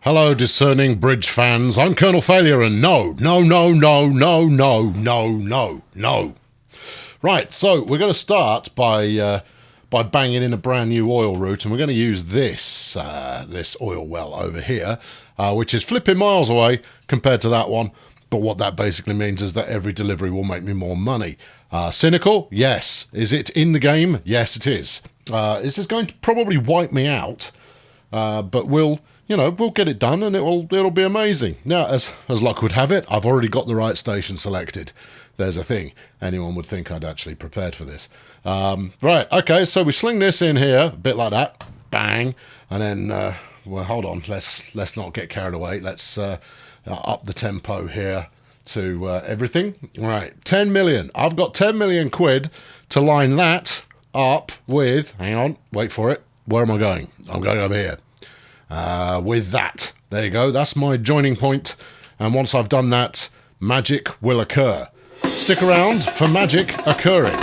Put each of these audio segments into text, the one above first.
Hello, discerning bridge fans. I'm Colonel Failure, and no. Right, so we're going to start by banging in a brand new oil route, and we're going to use this this oil well over here, which is flipping miles away compared to that one. But what that basically means is that every delivery will make me more money. Cynical? Yes. Is it in the game? Yes, it is. This is going to probably wipe me out, but we'll get it done, and it'll be amazing. Now, as luck would have it, I've already got the right station selected. There's a thing. Anyone would think I'd actually prepared for this. Right, okay, so we sling this in here, a bit like that, bang, and then, well, hold on, let's not get carried away. Let's up the tempo here to everything. Right, 10 million. I've got 10 million quid to line that up with, hang on, wait for it. Where am I going? I'm going over here. With that. There you go. That's my joining point. And once I've done that, magic will occur. Stick around for magic occurring.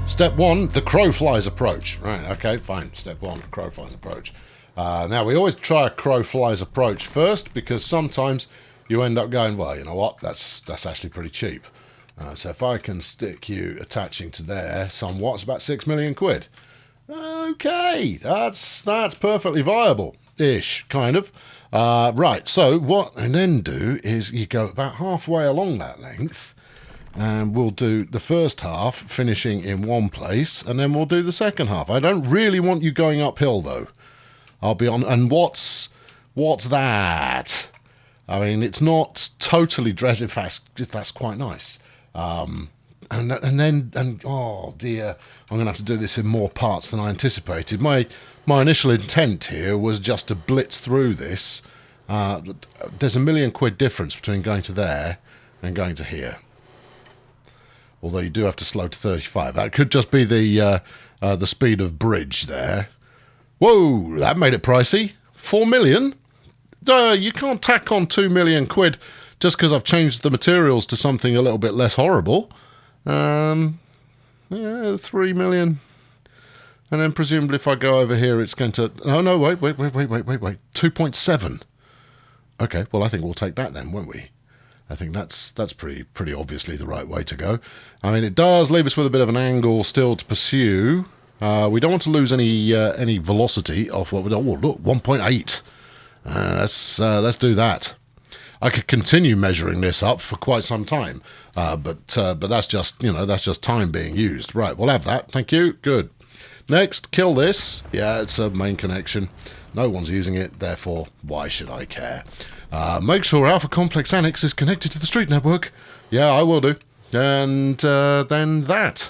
Step 1, the crow flies approach. Right, okay, fine. Step 1, crow flies approach. Now, we always try a crow flies approach first, because sometimes you end up going, well, you know what, that's actually pretty cheap. So if I can stick you attaching to there somewhat, it's about 6 million quid. Okay, that's perfectly viable-ish, kind of. Right, so what I then do is you go about halfway along that length, and we'll do the first half, finishing in one place, and then we'll do the second half. I don't really want you going uphill, though. I'll be on. And what's that? I mean, it's not totally dreaded fast. That's quite nice. And oh dear, I'm going to have to do this in more parts than I anticipated. My initial intent here was just to blitz through this. There's £1 million difference between going to there and going to here. Although you do have to slow to 35. That could just be the speed of bridge there. Whoa, that made it pricey. 4 million? You can't tack on 2 million quid just because I've changed the materials to something a little bit less horrible. Yeah, 3 million. And then presumably if I go over here, it's going to... Oh, no, wait. 2.7. Okay, well, I think we'll take that then, won't we? I think that's pretty obviously the right way to go. I mean, it does leave us with a bit of an angle still to pursue. We don't want to lose any velocity off what we don't... Oh, look, 1.8. Let's do that. I could continue measuring this up for quite some time, but that's just time being used. Right, we'll have that. Thank you. Good. Next, kill this. Yeah, it's a main connection. No one's using it, therefore, why should I care? Make sure Alpha Complex Annex is connected to the street network. Yeah, I will do. And then that.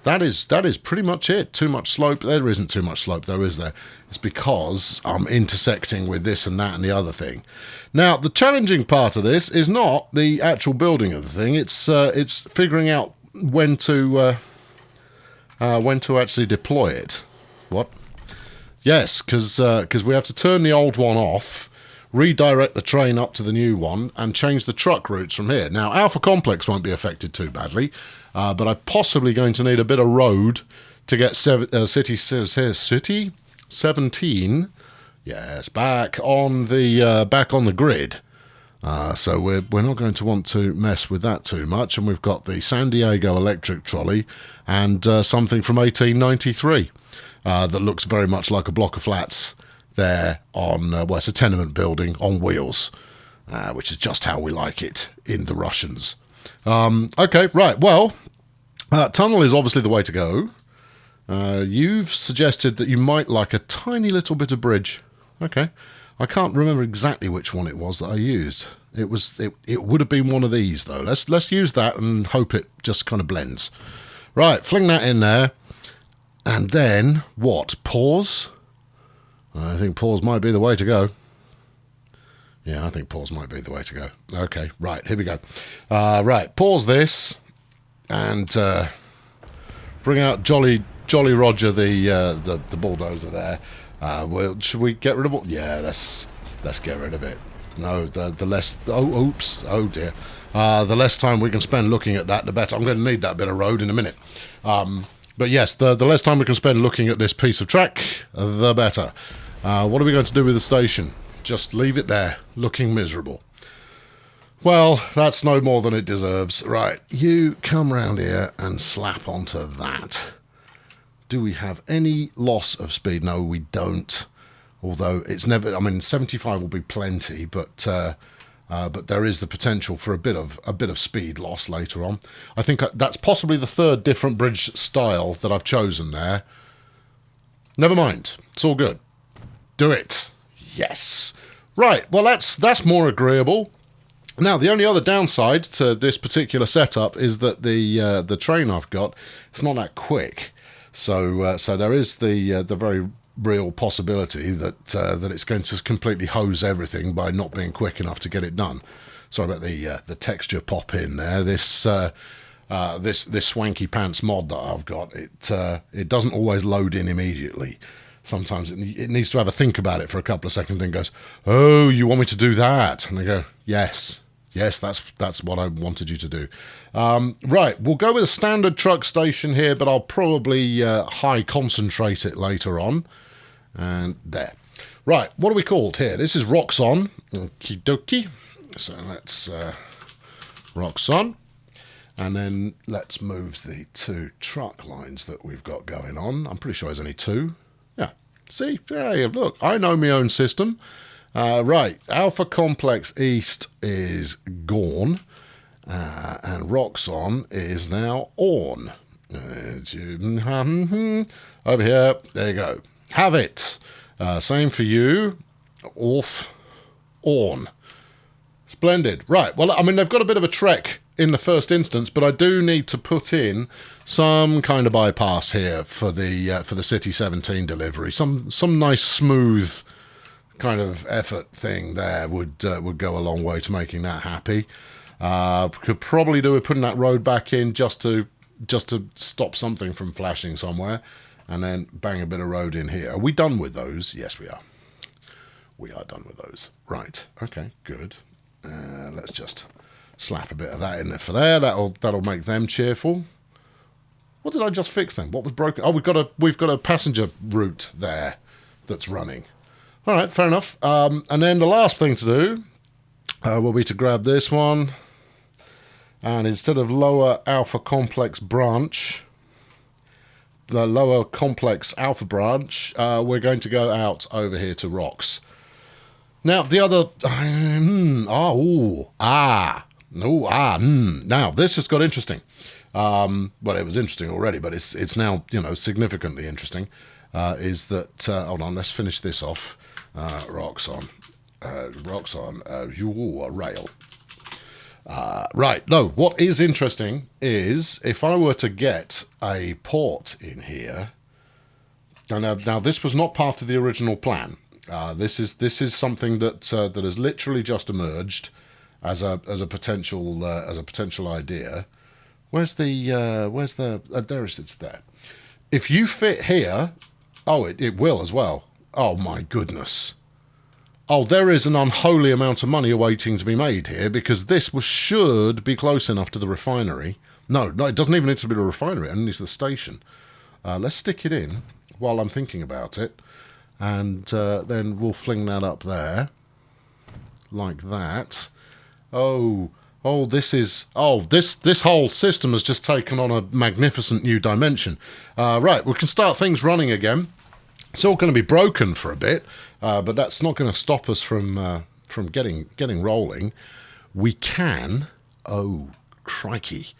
That is pretty much it. Too much slope. There isn't too much slope, though, is there? It's because I'm intersecting with this and that and the other thing. Now, the challenging part of this is not the actual building of the thing. It's figuring out when to actually deploy it. What? Yes, because we have to turn the old one off, redirect the train up to the new one, and change the truck routes from here. Now, Alpha Complex won't be affected too badly, but I'm possibly going to need a bit of road to get City 17, yes, back on the grid. So we're not going to want to mess with that too much. And we've got the San Diego electric trolley and something from 1893 that looks very much like a block of flats there on, well, it's a tenement building on wheels, which is just how we like it in the Russians. Okay, right, well, tunnel is obviously the way to go. You've suggested that you might like a tiny little bit of bridge. Okay. I can't remember exactly which one it was that I used. It would have been one of these, though. Let's use that and hope it just kind of blends. Right, fling that in there. And then, what? Pause? I think pause might be the way to go. Yeah, I think pause might be the way to go. Okay, right, here we go. Right, pause this. And bring out Jolly Roger, the bulldozer there. Well, should we get rid of it? Yeah, let's get rid of it. No, the less... Oh, oops. Oh, dear. The less time we can spend looking at that, the better. I'm going to need that bit of road in a minute. But yes, the less time we can spend looking at this piece of track, the better. What are we going to do with the station? Just leave it there, looking miserable. Well, that's no more than it deserves. Right, you come round here and slap onto that. Do we have any loss of speed? No, we don't. Although it's never, I mean, 75 will be plenty, but there is the potential for a bit of speed loss later on. I think that's possibly the third different bridge style that I've chosen there. Never mind, it's all good. Do it. Yes. Right, well, that's more agreeable. Now, the only other downside to this particular setup is that the train I've got, it's not that quick. So there is the very real possibility that it's going to completely hose everything by not being quick enough to get it done. Sorry about the texture pop in there. This swanky pants mod that I've got, it doesn't always load in immediately. Sometimes it needs to have a think about it for a couple of seconds, then goes, "Oh, you want me to do that?" And I go, "Yes, that's what I wanted you to do." Right, we'll go with a standard truck station here, but I'll probably high concentrate it later on. And there. Right, what are we called here? This is Rocks On. Okie dokie. So let's Rocks On. And then let's move the two truck lines that we've got going on. I'm pretty sure there's only two. Yeah. See? Yeah, look, I know my own system. Right, Alpha Complex East is gone. And Rocks On is now on. Over here. There you go. Have it. Same for you. Off. On. Splendid. Right. Well, I mean, they've got a bit of a trek in the first instance, but I do need to put in some kind of bypass here for the City 17 delivery. Some nice smooth kind of effort thing there would go a long way to making that happy. Could probably do with putting that road back in just to stop something from flashing somewhere, and then bang a bit of road in here. Are we done with those? Yes, we are. We are done with those. Right. Okay. Good. Let's just slap a bit of that in there for there. That'll make them cheerful. What did I just fix then? What was broken? Oh, we've got a passenger route there that's running. All right, fair enough. And then the last thing to do will be to grab this one, and instead of lower alpha complex branch, the lower complex alpha branch, we're going to go out over here to rocks. Now the other, now this just got interesting. Well, it was interesting already, but it's now significantly interesting. Is that hold on? Let's finish this off. Rocks on, rail. Right. No, what is interesting is if I were to get a port in here. Now this was not part of the original plan. This is something that has literally just emerged as a potential idea. Where's the there it's there. If you fit here, it will as well. Oh my goodness. Oh, there is an unholy amount of money awaiting to be made here, because this should be close enough to the refinery. No, it doesn't even need to be the refinery, it only needs the station. Let's stick it in while I'm thinking about it, and then we'll fling that up there, like that. This whole system has just taken on a magnificent new dimension. Right, we can start things running again. It's all going to be broken for a bit, but that's not going to stop us from getting rolling. We can. Oh, crikey!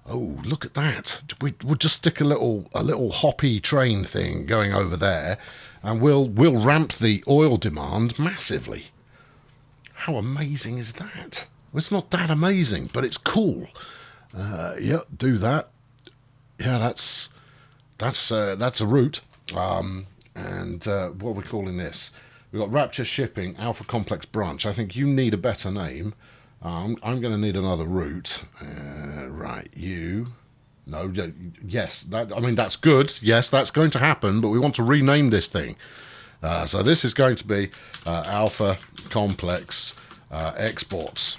Oh, look at that! We'll just stick a little hoppy train thing going over there, and we'll ramp the oil demand massively. How amazing is that? Well, it's not that amazing, but it's cool. Yeah, do that. Yeah, that's a route. And what are we calling this? We've got Rapture Shipping, Alpha Complex Branch. I think you need a better name. I'm going to need another route. Right, you. No, yes, that's good. Yes, that's going to happen, but we want to rename this thing. So this is going to be Alpha Complex Exports.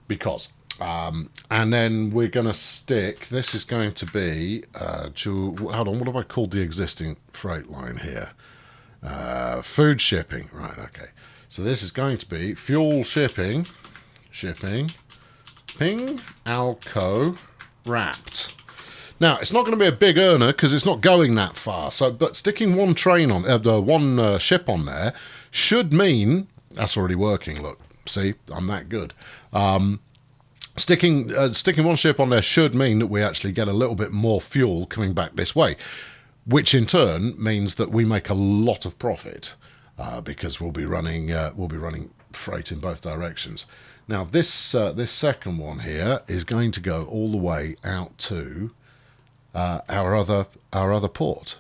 Because And then we're going to stick, this is going to be, hold on, what have I called the existing freight line here? Food shipping, right, okay. So this is going to be fuel shipping, ping, Alco, wrapped. Now, it's not going to be a big earner because it's not going that far. So, but sticking one train on, one ship on there should mean, that's already working, look, see, I'm that good. Sticking one ship on there should mean that we actually get a little bit more fuel coming back this way, which in turn means that we make a lot of profit because we'll be running freight in both directions. Now this second one here is going to go all the way out to our other port.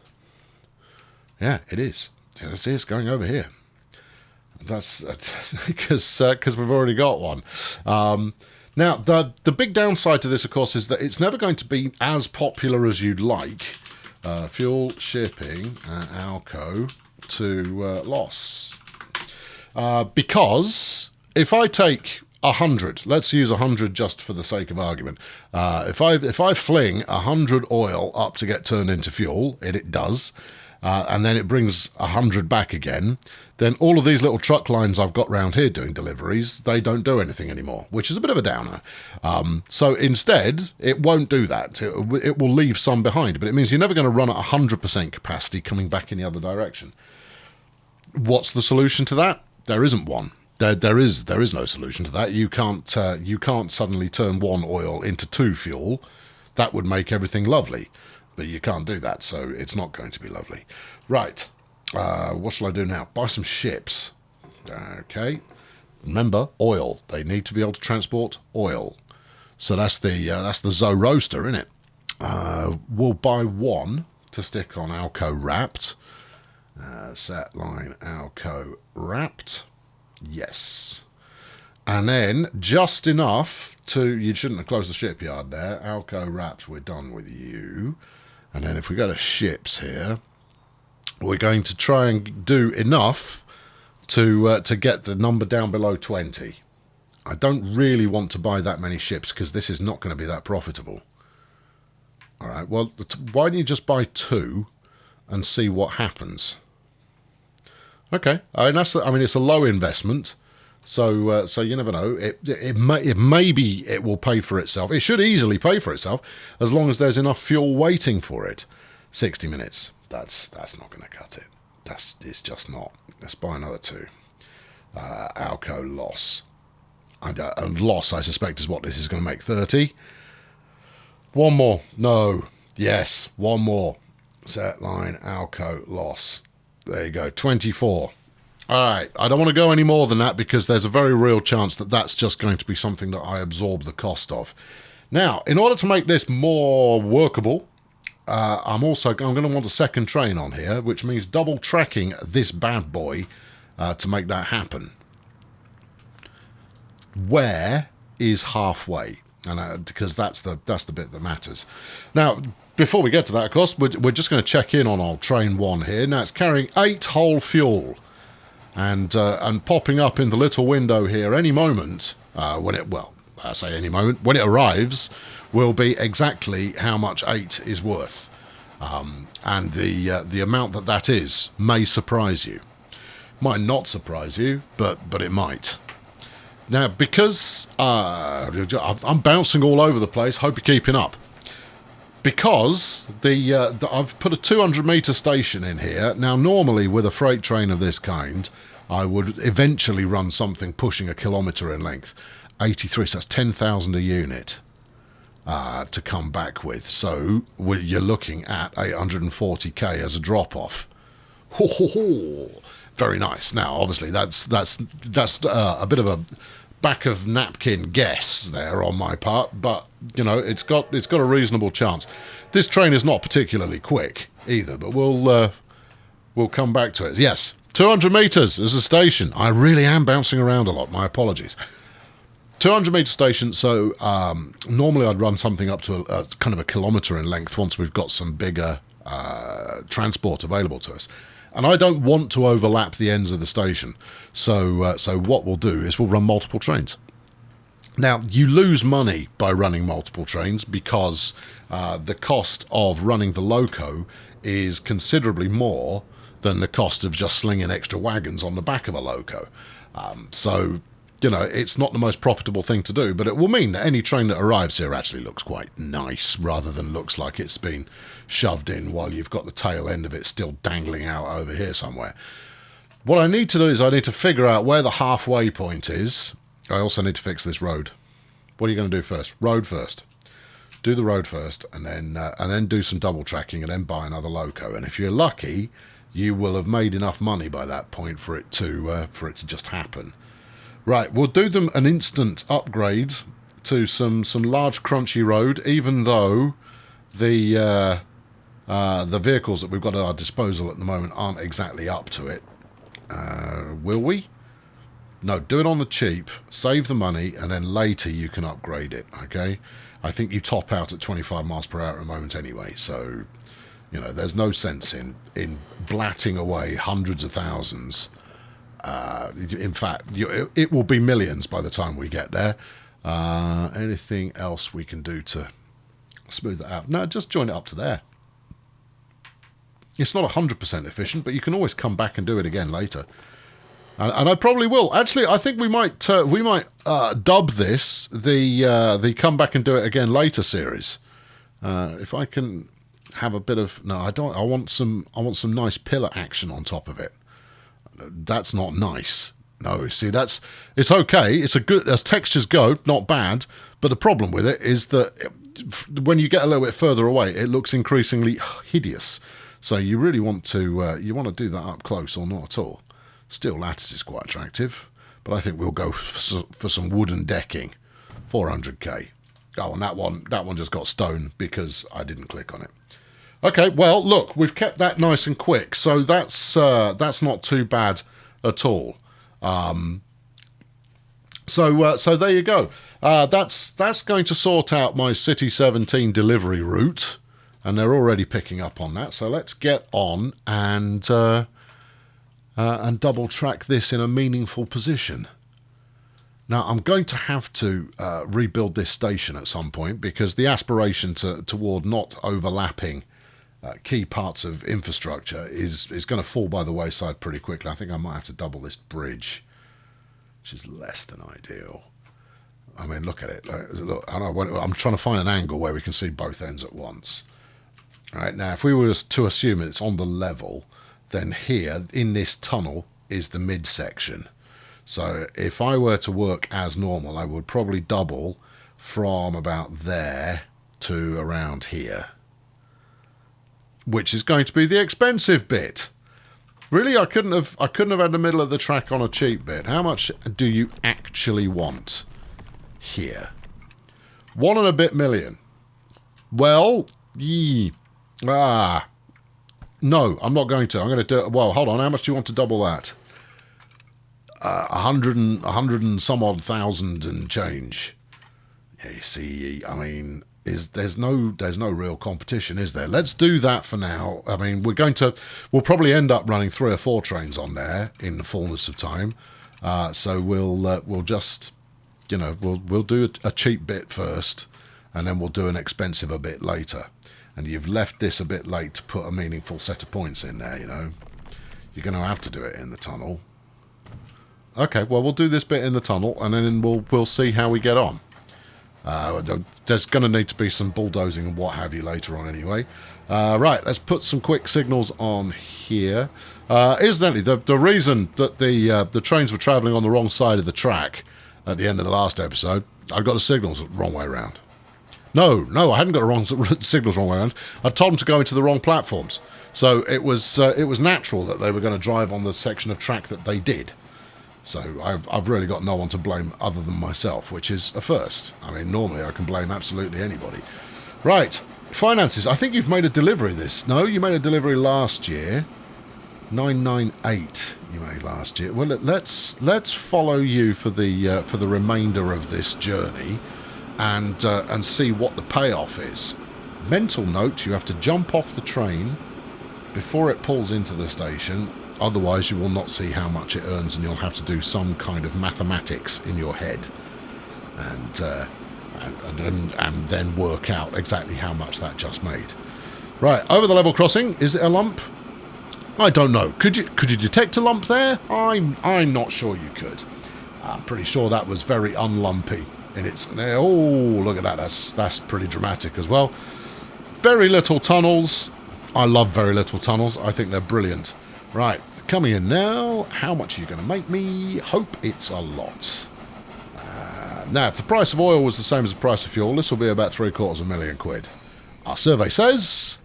Yeah, it is. See, it's going over here. That's because we've already got one. Now, the big downside to this, of course, is that it's never going to be as popular as you'd like. Fuel shipping, Alco, to Loss. Because if I take 100, let's use 100 just for the sake of argument. If I fling 100 oil up to get turned into fuel, it does, and then it brings 100 back again, then all of these little truck lines I've got round here doing deliveries, they don't do anything anymore, which is a bit of a downer. So instead, it won't do that. It will leave some behind, but it means you're never going to run at 100% capacity coming back in the other direction. What's the solution to that? There isn't one. There is no solution to that. You can't suddenly turn one oil into two fuel. That would make everything lovely, but you can't do that, so it's not going to be lovely. Right. What shall I do now? Buy some ships. Okay. Remember, oil. They need to be able to transport oil. So that's the Zoroaster, isn't it? We'll buy one to stick on Alco wrapped. Set line Alco wrapped. Yes. And then just enough to, you shouldn't have closed the shipyard there. Alco wrapped, we're done with you. And then if we go to ships here, we're going to try and do enough to get the number down below 20. I don't really want to buy that many ships because this is not going to be that profitable. All right, well, why don't you just buy 2 and see what happens? Okay, I mean, it's a low investment, so you never know. It maybe it will pay for itself. It should easily pay for itself as long as there's enough fuel waiting for it. 60 minutes. That's not going to cut it. It's just not. Let's buy another 2. Alco loss. And loss, I suspect, is what this is going to make. 30. One more. No. Yes. One more. Set line Alco loss. There you go. 24. All right. I don't want to go any more than that because there's a very real chance that that's just going to be something that I absorb the cost of. Now, in order to make this more workable, I'm going to want a second train on here, which means double tracking this bad boy to make that happen. Where is halfway? And because that's the bit that matters. Now, before we get to that, of course, we're just going to check in on our train 1 here. Now it's carrying 8 whole fuel, and popping up in the little window here any moment when it arrives, will be exactly how much 8 is worth. And the amount that is may surprise you. Might not surprise you, but it might. Now, because I'm bouncing all over the place, hope you're keeping up. Because I've put a 200-metre station in here. Now, normally with a freight train of this kind, I would eventually run something pushing 1 kilometre in length. 83, so that's 10,000 a unit to come back with. So you're looking at 840k as a drop-off. Ho, ho, ho. Very nice. Now, obviously, that's a bit of a back of napkin guess there on my part, but you know it's got a reasonable chance. This train is not particularly quick either, but we'll come back to it. Yes, 200 meters is a station. I really am bouncing around a lot. My apologies. 200-metre station, so normally I'd run something up to a kind of 1 kilometre in length once we've got some bigger transport available to us. And I don't want to overlap the ends of the station. So what we'll do is we'll run multiple trains. Now, you lose money by running multiple trains because the cost of running the loco is considerably more than the cost of just slinging extra wagons on the back of a loco. So, you know, it's not the most profitable thing to do, but it will mean that any train that arrives here actually looks quite nice rather than looks like it's been shoved in while you've got the tail end of it still dangling out over here somewhere. What I need to do is I need to figure out where the halfway point is. I also need to fix this road. What are you going to do first? Road first. Do the road first, and then do some double tracking, and then buy another loco. And if you're lucky, you will have made enough money by that point for it to just happen. Right, we'll do them an instant upgrade to some large crunchy road, even though the vehicles that we've got at our disposal at the moment aren't exactly up to it. Will we? No, do it on the cheap, save the money, and then later you can upgrade it, okay? I think you top out at 25 miles per hour at the moment anyway, so, you know, there's no sense in blatting away hundreds of thousands. In fact, it will be millions by the time we get there. Anything else we can do to smooth it out? No, just join it up to there. It's not 100% efficient, but you can always come back and do it again later. And I probably will. Actually, I think we might dub this the come back and do it again later series. If I can have a bit of I want some nice pillar action on top of it. That's not nice. No, see, it's okay. It's a good, as textures go, not bad. But the problem with it is that when you get a little bit further away, it looks increasingly hideous. So you really want to do that up close or not at all. Steel lattice is quite attractive, but I think we'll go for some wooden decking. 400k. Oh, and that one just got stone because I didn't click on it. Okay, well, look, we've kept that nice and quick, so that's not too bad at all. So there you go. That's going to sort out my City 17 delivery route, and they're already picking up on that. So let's get on and double track this in a meaningful position. Now, I'm going to have to rebuild this station at some point because the aspiration toward not overlapping key parts of infrastructure is going to fall by the wayside pretty quickly. I think I might have to double this bridge, which is less than ideal. I mean, look at it. Look, I'm trying to find an angle where we can see both ends at once. All right, now, if we were to assume it's on the level, then here, in this tunnel, is the midsection. So if I were to work as normal, I would probably double from about there to around here, which is going to be the expensive bit. Really, I couldn't have had the middle of the track on a cheap bit. How much do you actually want here? 1 and a bit million. Well, no, I'm not going to. I'm going to do it. Well, hold on. How much do you want to double that? 100 and some odd thousand and change. Yeah, you see, I mean, there's no real competition, is there? Let's do that for now. I mean, we'll probably end up running 3 or 4 trains on there in the fullness of time. So we'll just, we'll do a cheap bit first, and then we'll do an expensive a bit later. And you've left this a bit late to put a meaningful set of points in there. You're going to have to do it in the tunnel. Okay, well, we'll do this bit in the tunnel, and then we'll see how we get on. There's going to need to be some bulldozing and what have you later on anyway. Right, let's put some quick signals on here. Incidentally, the reason that the trains were travelling on the wrong side of the track at the end of the last episode, I got the signals the wrong way around. No, I hadn't got the wrong signals wrong way around. I told them to go into the wrong platforms. So it was natural that they were going to drive on the section of track that they did. So I've really got no one to blame other than myself, which is a first. I mean, normally I can blame absolutely anybody. Right, finances. I think you've made a delivery this. No, you made a delivery last year. 998 you made last year. Well, let's follow you for the remainder of this journey, and see what the payoff is. Mental note: you have to jump off the train before it pulls into the station. Otherwise, you will not see how much it earns, and you'll have to do some kind of mathematics in your head. and then work out exactly how much that just made. Right, over the level crossing, is it a lump? I don't know. Could you detect a lump there? I'm not sure you could. I'm pretty sure that was very unlumpy in its. Oh, look at that. That's pretty dramatic as well. Very little tunnels. I love very little tunnels. I think they're brilliant. Right, coming in now. How much are you going to make me? Hope it's a lot. Now, if the price of oil was the same as the price of fuel, this will be about £750,000. Our survey says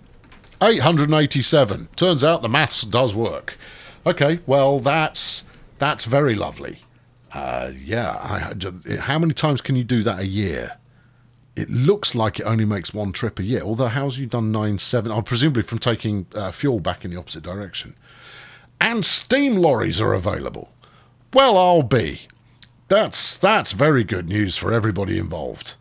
887. Turns out the maths does work. Okay, well, that's very lovely. Yeah, how many times can you do that a year? It looks like it only makes one trip a year, although how's you done 9-7? Oh, presumably from taking fuel back in the opposite direction. And steam lorries are available. Well, I'll be. That's very good news for everybody involved.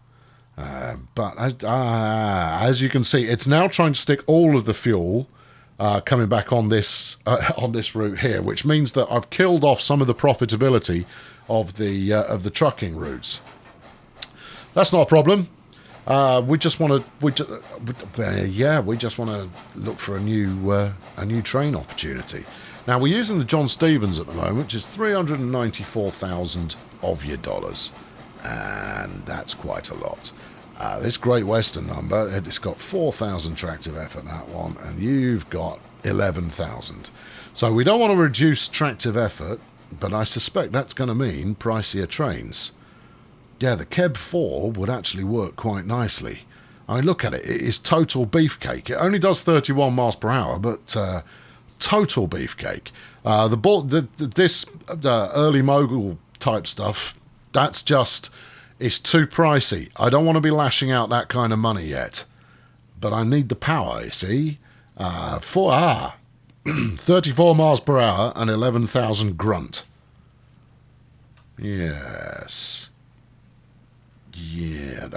But as you can see, it's now trying to stick all of the fuel coming back on this route here, which means that I've killed off some of the profitability of the trucking routes. That's not a problem. We just want to look for a new train opportunity. Now we're using the John Stevens at the moment, which is 394,000 of your dollars, and that's quite a lot. This Great Western number, it's got 4,000 tractive effort, that one, and you've got 11,000. So we don't want to reduce tractive effort, but I suspect that's going to mean pricier trains. Yeah, the Keb 4 would actually work quite nicely. I mean, look at it. It is total beefcake. It only does 31 miles per hour, but total beefcake. This early mogul type stuff, that's just... It's too pricey. I don't want to be lashing out that kind of money yet. But I need the power, you see. 34 miles per hour and 11,000 grunt. Yes. Yeah.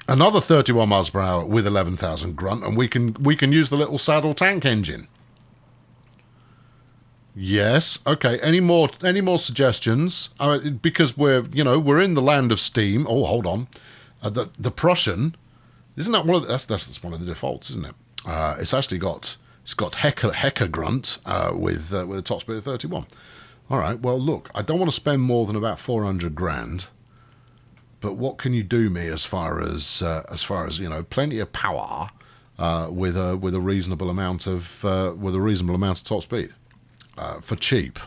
Another 31 miles per hour with 11,000 grunt, and we can use the little saddle tank engine. Yes. Okay. Any more suggestions? Because we're in the land of steam. Oh, hold on. The Prussian, isn't that one of that's one of the defaults, isn't it? It's got Hecker grunt with a top speed of 31. All right. Well, look, I don't want to spend more than about 400 grand. But what can you do me as far as plenty of power with a reasonable amount of top speed? For cheap,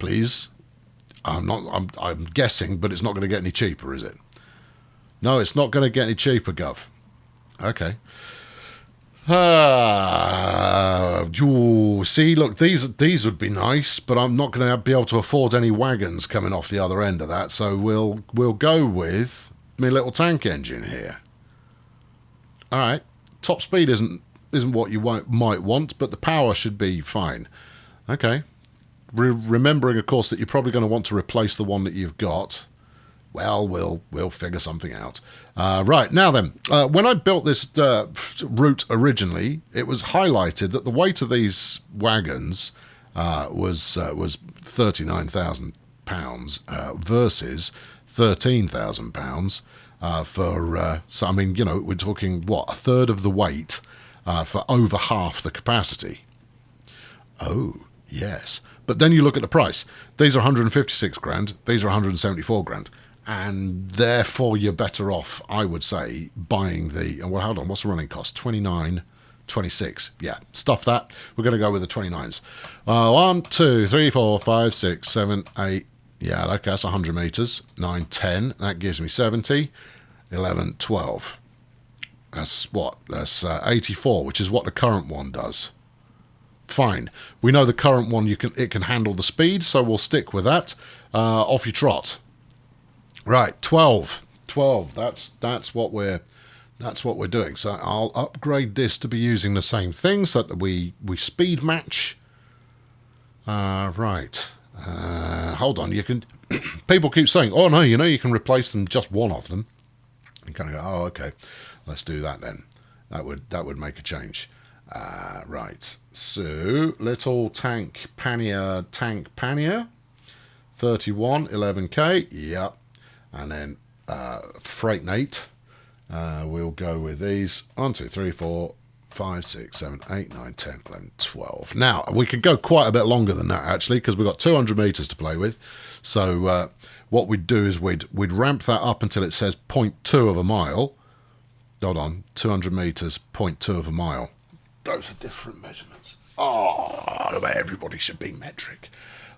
please. I'm guessing, but it's not going to get any cheaper, is it? No, it's not going to get any cheaper, Gov. Okay. See, look, these would be nice, but I'm not going to be able to afford any wagons coming off the other end of that. So we'll go with my little tank engine here. All right, top speed isn't what you might want, but the power should be fine. Okay. Remembering, of course, that you're probably going to want to replace the one that you've got. Well, we'll figure something out. Right, now then, when I built this route originally, it was highlighted that the weight of these wagons was £39,000 versus £13,000 for, so I mean, we're talking, what, a third of the weight for over half the capacity. Oh, yes. But then you look at the price. These are 156 grand. These are 174 grand. And therefore you're better off, I would say, buying the... Well, hold on. What's the running cost? 29, 26. Yeah, stuff that. We're going to go with the 29s. 1, 2, 3, 4, 5, 6, 7, 8. Yeah, okay, that's 100 metres. 9, 10. That gives me 70. 11, 12. That's what? That's 84, which is what the current one does. Fine. We know the current one it can handle the speed, so we'll stick with that. Off you trot. Right, 12. 12. That's what we're doing. So I'll upgrade this to be using the same thing so that we speed match. Right. Hold on. You can. People keep saying, "Oh no, you can replace them just one of them." You kind of go, "Oh, okay. Let's do that then." That would make a change. Right, so little tank pannier, 31, 11k, yep, and then Freightnate. We'll go with these. 1, 2, 3, 4, 5, 6, 7, 8, 9, 10, 11, 12. Now, we could go quite a bit longer than that, actually, because we've got 200 metres to play with. So what we'd do is we'd ramp that up until it says 0.2 of a mile. Hold on, 200 metres, 0.2 of a mile. Those are different measurements. Oh, everybody should be metric.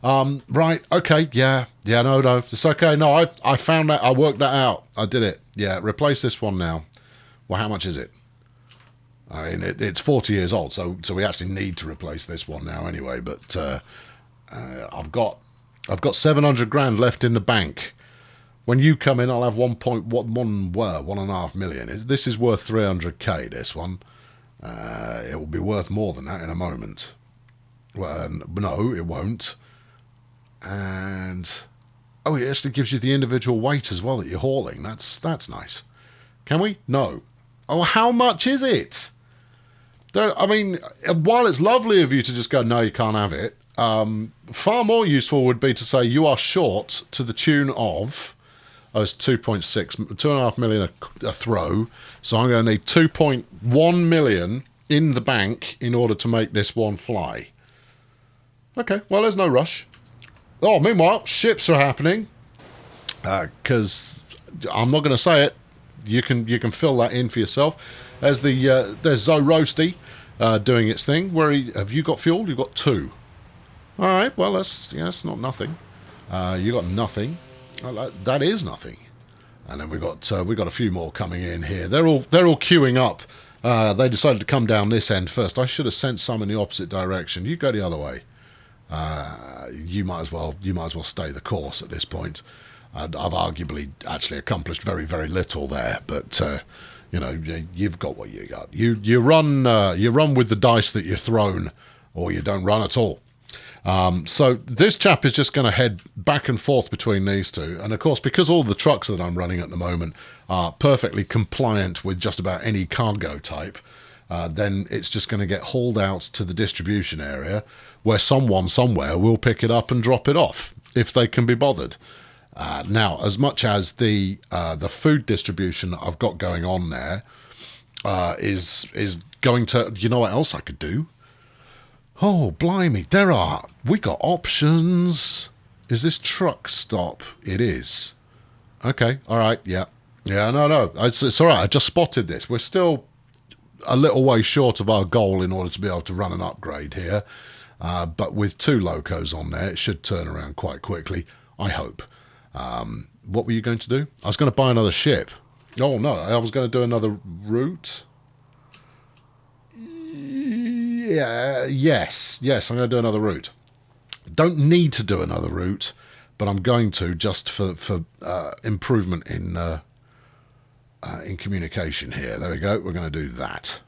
Right, okay, yeah, no, it's okay. No, I found that, I worked that out. I did it. Yeah, replace this one now. Well, how much is it? I mean, it's 40 years old, so we actually need to replace this one now anyway. But I've got 700 grand left in the bank. When you come in, I'll have 1.5 million. This is worth 300k. This one, it will be worth more than that in a moment. Well, no, it won't. And oh, it actually gives you the individual weight as well that you're hauling. That's nice. Can we? No. Oh, how much is it? I mean, while it's lovely of you to just go, no, you can't have it, far more useful would be to say you are short to the tune of, it's 2.5 million a throw, so I'm going to need 2.1 million in the bank in order to make this one fly. Okay, well, there's no rush. Oh, meanwhile, ships are happening, because I'm not going to say it. You can fill that in for yourself. There's Zo Roasty doing its thing. Have you got fuel? You've got 2. All right. Well, that's not nothing. You got nothing. That is nothing. And then we got a few more coming in here. They're all queuing up. They decided to come down this end first. I should have sent some in the opposite direction. You go the other way. You might as well stay the course at this point. I've arguably actually accomplished very, very little there, but you've got what you got. You run with the dice that you're thrown, or you don't run at all. So this chap is just going to head back and forth between these two, and of course, because all the trucks that I'm running at the moment are perfectly compliant with just about any cargo type, then it's just going to get hauled out to the distribution area, where someone somewhere will pick it up and drop it off if they can be bothered. Now, as much as the food distribution that I've got going on there is going to, you know what else I could do? Oh, blimey, we got options. Is this truck stop? It is. Okay, all right, yeah, no, it's all right. I just spotted this. We're still a little way short of our goal in order to be able to run an upgrade here, but with 2 locos on there, it should turn around quite quickly, I hope. What were you going to do? I was going to buy another ship. Oh, no, I was going to do another route. Yes, I'm going to do another route. Don't need to do another route, but I'm going to just for improvement in communication here. There we go. We're going to do that.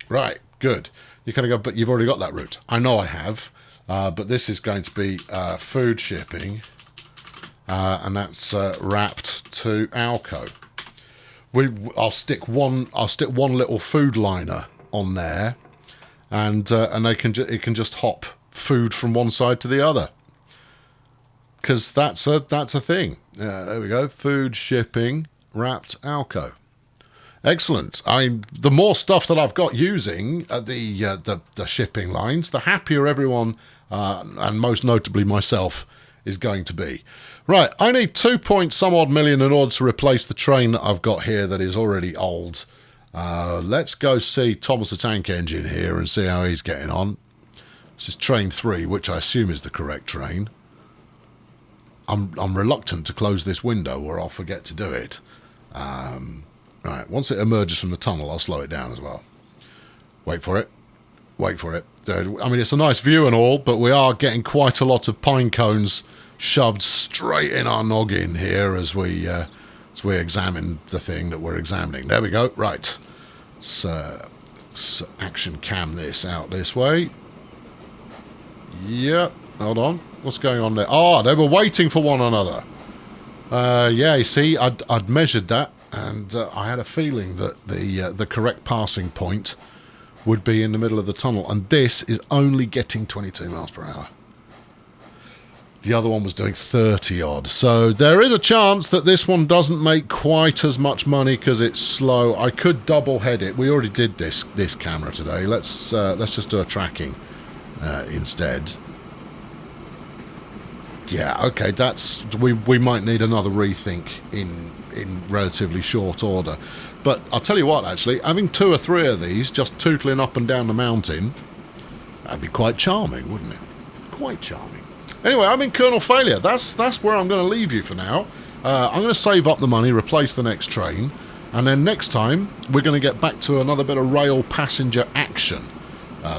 Right, good. You kind of go, but you've already got that route. I know I have, but this is going to be food shipping. And that's wrapped to Alco. I'll stick one little food liner on there, and it can just hop food from one side to the other. Because that's a thing. There we go. Food shipping wrapped Alco. Excellent. The more stuff that I've got using the shipping lines, the happier everyone, and most notably myself, is going to be. Right, I need 2-point-some-odd million in order to replace the train that I've got here that is already old. Let's go see Thomas the Tank Engine here and see how he's getting on. This is train 3, which I assume is the correct train. I'm reluctant to close this window or I'll forget to do it. Right, once it emerges from the tunnel, I'll slow it down as well. Wait for it. I mean, it's a nice view and all, but we are getting quite a lot of pine cones shoved straight in our noggin here as we examine the thing that we're examining. There we go. Right. Let's action cam this out this way. Yep. Hold on. What's going on there? Oh, they were waiting for one another. Yeah, you see, I'd measured that, and I had a feeling that the correct passing point would be in the middle of the tunnel, and this is only getting 22 miles per hour. The other one was doing 30 odd. So there is a chance that this one doesn't make quite as much money because it's slow. I could double head it. We already did this camera today. Let's just do a tracking instead. Yeah, okay, that's we might need another rethink in relatively short order. But I'll tell you what, actually, having 2 or 3 of these just tootling up and down the mountain, that'd be quite charming, wouldn't it? Quite charming. Anyway, I'm in Colonel Failure. That's where I'm going to leave you for now. I'm going to save up the money, replace the next train, and then next time we're going to get back to another bit of rail passenger action,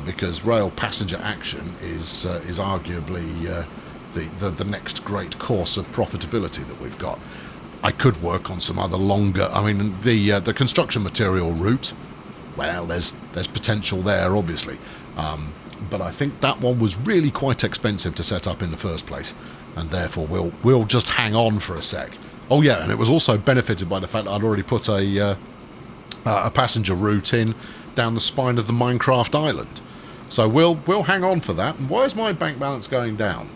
because rail passenger action is arguably the next great course of profitability that we've got. I could work on some other longer. I mean, the construction material route. Well, there's potential there, obviously. But I think that one was really quite expensive to set up in the first place, and therefore we'll just hang on for a sec. Oh yeah, and it was also benefited by the fact that I'd already put a passenger route in down the spine of the Minecraft island. So we'll hang on for that. And why is my bank balance going down?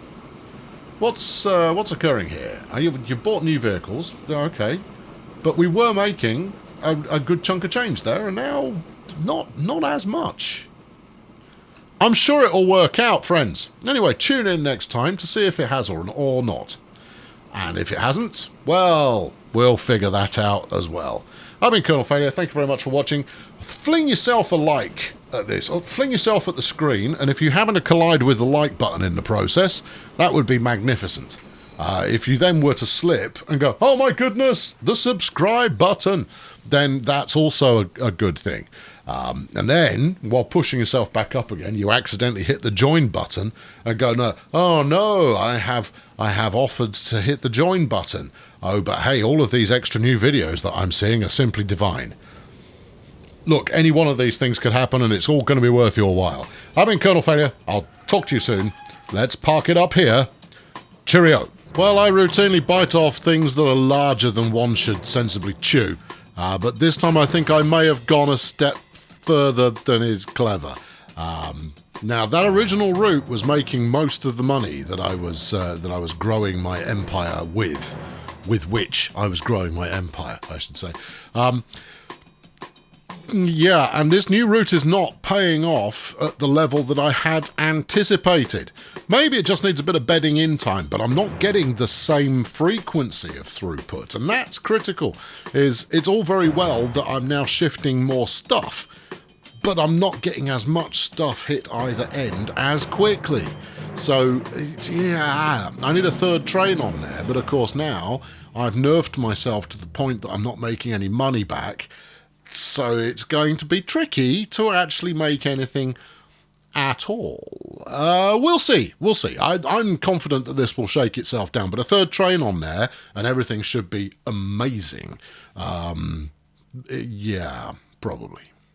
What's occurring here? You've bought new vehicles, okay, but we were making a good chunk of change there, and now not as much. I'm sure it'll work out, friends. Anyway, tune in next time to see if it has or not. And if it hasn't, well, we'll figure that out as well. I've been Colonel Failure. Thank you very much for watching. Fling yourself a like at this, or fling yourself at the screen, and if you happen to collide with the like button in the process, that would be magnificent. If you then were to slip and go, oh my goodness, the subscribe button, then that's also a good thing. And then, while pushing yourself back up again, you accidentally hit the join button and go, no, oh no, I have offered to hit the join button. Oh, but hey, all of these extra new videos that I'm seeing are simply divine. Look, any one of these things could happen, and it's all going to be worth your while. I've been Colonel Failure. I'll talk to you soon. Let's park it up here. Cheerio. Well, I routinely bite off things that are larger than one should sensibly chew. But this time I think I may have gone a step further than is clever. Now, that original route was making most of the money that I was growing my empire with which I was growing my empire, I should say. Yeah, and this new route is not paying off at the level that I had anticipated. Maybe it just needs a bit of bedding in time, but I'm not getting the same frequency of throughput, and that's critical. It's all very well that I'm now shifting more stuff, but I'm not getting as much stuff hit either end as quickly. So, yeah, I need a third train on there, but of course now I've nerfed myself to the point that I'm not making any money back, so it's going to be tricky to actually make anything at all. We'll see. I'm confident that this will shake itself down, but a third train on there and everything should be amazing. Yeah, probably.